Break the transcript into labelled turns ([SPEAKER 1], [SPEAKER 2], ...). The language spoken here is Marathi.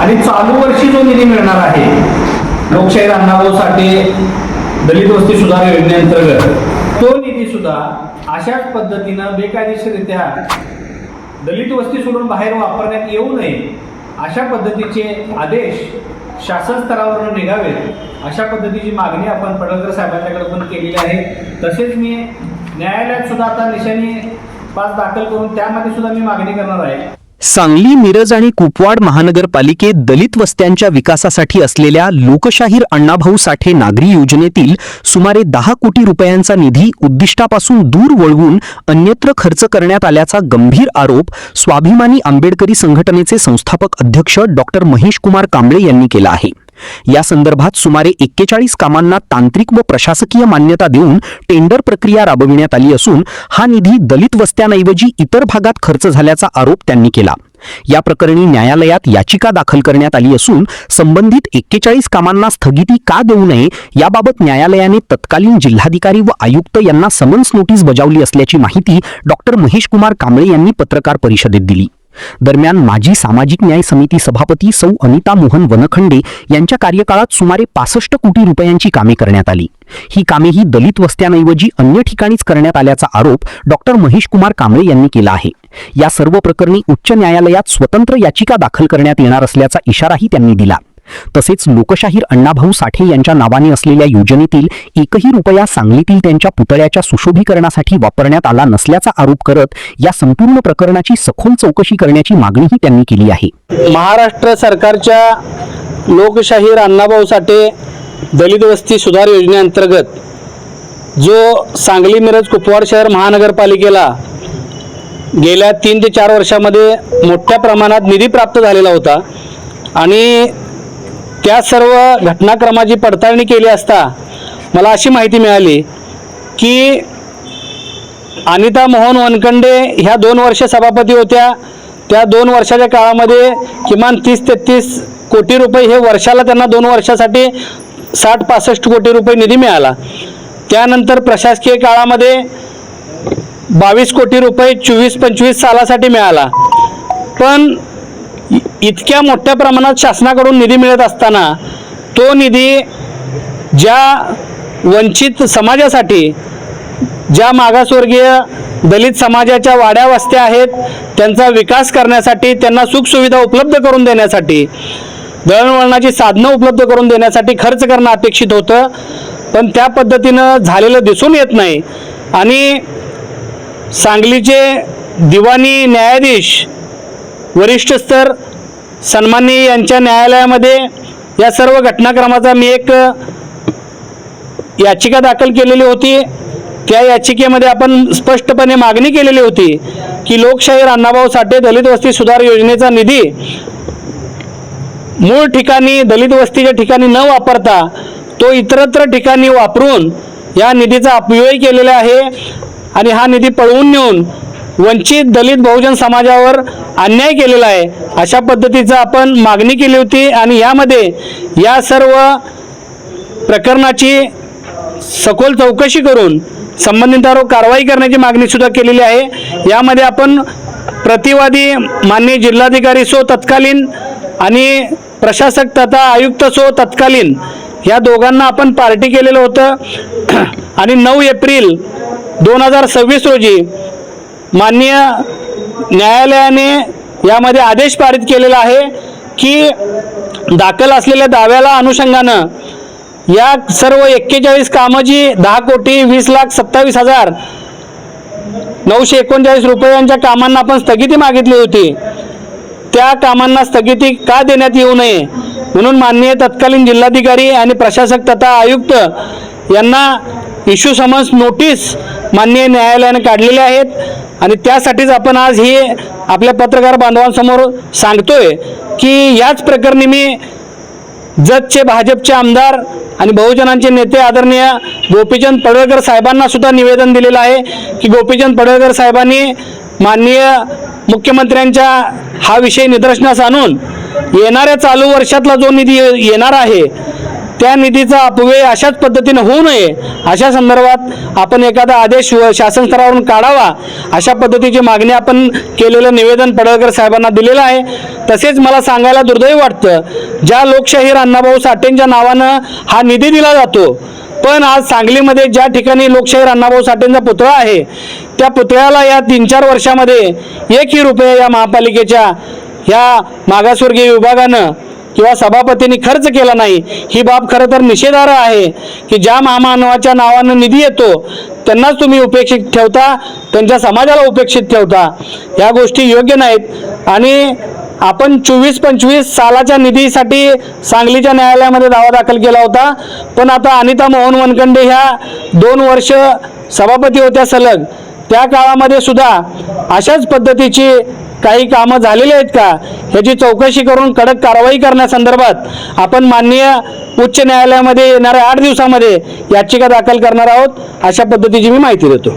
[SPEAKER 1] आणि चालू वर्षी जो निधी मिळणार आहे लोकशाहीर अण्णाभाऊ साठे दलित वस्ती सुधार योजनेअंतर्गत, तो निधी सुद्धा अशाच पद्धतीनं बेकायदेशीररित्या दलित वस्ती सोडून बाहेर वापरण्यात येऊ नये अशा पद्धतीचे आदेश शासन स्तरावरून निघावेत अशा पद्धतीची मागणी आपण पडळकर साहेबांच्याकडे पण केलेली आहे. तसेच मी न्यायालयात सुद्धा आता निशाणी 5 दाखल करून त्यामध्ये सुद्धा मी मागणी करणार आहे.
[SPEAKER 2] सांगली, मिरज आणि कुपवाड महानगरपालिकेत दलित वस्त्यांच्या विकासासाठी असलेल्या लोकशाहीर अण्णाभाऊ साठे नागरी योजनेतील सुमारे 10 कोटी रुपयांचा निधी उद्दिष्टापासून दूर वळवून अन्यत्र खर्च करण्यात आल्याचा गंभीर आरोप स्वाभिमानी आंबेडकरी संघटनेचे संस्थापक अध्यक्ष डॉक्टर महेश कुमार कांबळे यांनी केला आहे. या संदर्भात सुमारे 41 कामांना तांत्रिक व प्रशासकीय मान्यता देऊन टेंडर प्रक्रिया राबविण्यात आली असून हा निधी दलित वस्त्यांऐवजी इतर भागात खर्च झाल्याचा आरोप त्यांनी केला. या प्रकरणी न्यायालयात याचिका दाखल करण्यात आली असून संबंधित 41 कामांना स्थगिती का देऊ नये याबाबत न्यायालयाने तत्कालीन जिल्हाधिकारी व आयुक्त यांना समन्स नोटीस बजावली असल्याची माहिती डॉक्टर महेश कुमार कांबळे यांनी पत्रकार परिषदेत दिली. दरम्यान माजी सामाजिक न्याय समिती सभापती सौ अनिता मोहन वनखंडे यांच्या कार्यकाळात सुमारे 65 कोटी रुपयांची कामे करण्यात आली. ही कामेही दलित वस्त्यांऐवजी अन्य ठिकाणीच करण्यात आल्याचा आरोप डॉक्टर महेश कुमार कांबळे यांनी केला आहे. या सर्व प्रकरणी उच्च न्यायालयात स्वतंत्र याचिका दाखल करण्यात येणार असल्याचा इशाराही त्यांनी दिला. तसेच लोकशाहीर अण्णाभाऊ साठे यांच्या नावाने असलेल्या योजनेतील 1ही रुपया सांगलीतील त्यांच्या पुतळ्याच्या सुशोभीकरणासाठी वापरण्यात आला नसल्याचा आरोप करत या संपूर्ण प्रकरणाची सखोल चौकशी करण्याची मागणीही त्यांनी केली आहे.
[SPEAKER 3] महाराष्ट्र सरकारच्या लोकशाहीर अण्णाभाऊ साठे दलित वस्ती सुधार योजनेअंतर्गत जो सांगली, मिरज, कुपवाड शहर महानगरपालिकेला गेल्या 3 ते 4 वर्षामध्ये मोठ्या प्रमाणात निधी प्राप्त झालेला होता आणि त्या सर्व घटनाक्रमाची पडताळणी केली असता मला अशी माहिती मिळाली की अनिता मोहन वनखंडे ह्या 2 वर्ष सभापती होत्या. त्या 2 वर्षाच्या काळामध्ये किमान 30-33 कोटी रुपये हे वर्षाला त्यांना 2 वर्षासाठी 60-65 कोटी रुपये निधी मिळाला. त्यानंतर प्रशासकीय काळामध्ये 22 कोटी रुपये 24-25 सालासाठी मिळाला. पण इतक्या मोठ्या प्रमाणात शासनाकडून निधी मिळत असताना तो निधी ज्या वंचित समाजासाठी, ज्या मागासवर्गीय दलित समाजाच्या वाड्या वस्त्या आहेत त्यांचा विकास करण्यासाठी, त्यांना सुखसुविधा उपलब्ध करून देण्यासाठी, दळणवळणाची साधनं उपलब्ध करून देण्यासाठी खर्च करणं अपेक्षित होतं. पण त्या पद्धतीनं झालेलं दिसून येत नाही. आणि सांगलीचे दिवाणी न्यायाधीश वरिष्ठ स्तर सन्माननीय यांच्या न्यायालयामध्ये या सर्व घटनाक्रमाचा मी एक याचिका दाखल केलेली होती. त्या याचिकेमध्ये आपण स्पष्टपणे मागणी केलेली होती की लोकशाहीर अण्णाभाऊ साठे दलित वस्ती सुधार योजनेचा निधी मूळ ठिकाणी दलित वस्तीच्या ठिकाणी न वापरता तो इतरत्र ठिकाणी वापरून या निधीचा अपव्यय केलेला आहे आणि हा निधी पळवून नेऊन वंचित दलित बहुजन समाजावर अन्याय केलेला आहे अशा पद्धतीचा आपण मागणी केली होती. आणि यामध्ये या सर्व प्रकरणाची सखोल चौकशी करून संबंधितांवर कारवाई करण्याची मागणी सुद्धा केलेली आहे. यामध्ये आपण प्रतिवादी माननीय जिल्हाधिकारी सो तत्कालीन आणि प्रशासक तथा आयुक्त सो तत्कालीन या दोघांना आपण पार्टी केलेलं होतं. आणि 9 एप्रिल 2026 रोजी माननीय न्यायालयाने यामध्ये आदेश पारित केलेला आहे की दाखल असलेल्या दाव्याला अनुषंगानं या सर्व 41 कामाची 10 कोटी 20,27,939 रुपयांच्या कामांना आपण स्थगिती मागितली होती. त्या कामांना स्थगिती का देण्यात येऊ नये म्हणून माननीय तत्कालीन जिल्हाधिकारी आणि प्रशासक तथा आयुक्त यांना इश्यू समन्स नोटीस माननीय न्यायालयाने काढलेले आहेत. आणि त्यासाठीच आपण आज ही आपल्या पत्रकार बांधवांसमोर सांगतोय की याच प्रकरणी मी जतचे भाजपचे आमदार आणि बहुजनांचे नेते आदरणीय गोपीचंद पडळकर साहेबांना सुद्धा निवेदन दिलेलं आहे की गोपीचंद पडळकर साहेबांनी माननीय मुख्यमंत्र्यांच्या हा विषय निदर्शनास आणून येणाऱ्या चालू वर्षातला जो निधी येणार आहे त्या निधीचा अपव्यय अशाच पद्धतीने होऊ नये अशा संदर्भात आपण एखादा आदेश शासन स्तरावरून काढावा अशा पद्धतीची मागणी आपण केलेलं निवेदन पडळकर साहेबांना दिलेलं आहे. तसेच मला सांगायला दुर्दैव वाटतं, ज्या लोकशाहीर अण्णाभाऊ साठेंच्या नावानं हा निधी दिला जातो, पण आज सांगलीमध्ये ज्या ठिकाणी लोकशाहीर अण्णाभाऊ साठेंचा पुतळा आहे त्या पुतळ्याला या 3-4 वर्षामध्ये 1ही रुपया या महापालिकेच्या ह्या मागासवर्गीय विभागानं किंवा सभापतींनी खर्च केला नाही. ही बाब खरं तर निषेधार्ह आहे की ज्या महामानवाच्या नावानं निधी येतो त्यांनाच तुम्ही उपेक्षित ठेवता, त्यांच्या समाजाला उपेक्षित ठेवता. ह्या गोष्टी योग्य नाहीत. आणि आपण 24-25 सालाच्या निधीसाठी सांगलीच्या न्यायालयामध्ये दावा दाखल केला होता, पण आता अनिता मोहन वनखंडे ह्या 2 वर्ष सभापती होत्या सलग, त्या काळामध्ये सुद्धा अशाच पद्धतीची काही कामं झालेली आहेत का ह्याची चौकशी करून कडक कारवाई करण्यासंदर्भात आपण माननीय उच्च न्यायालयामध्ये येणाऱ्या 8 दिवसामध्ये याचिका दाखल करणार आहोत, अशा पद्धतीची मी माहिती देतो.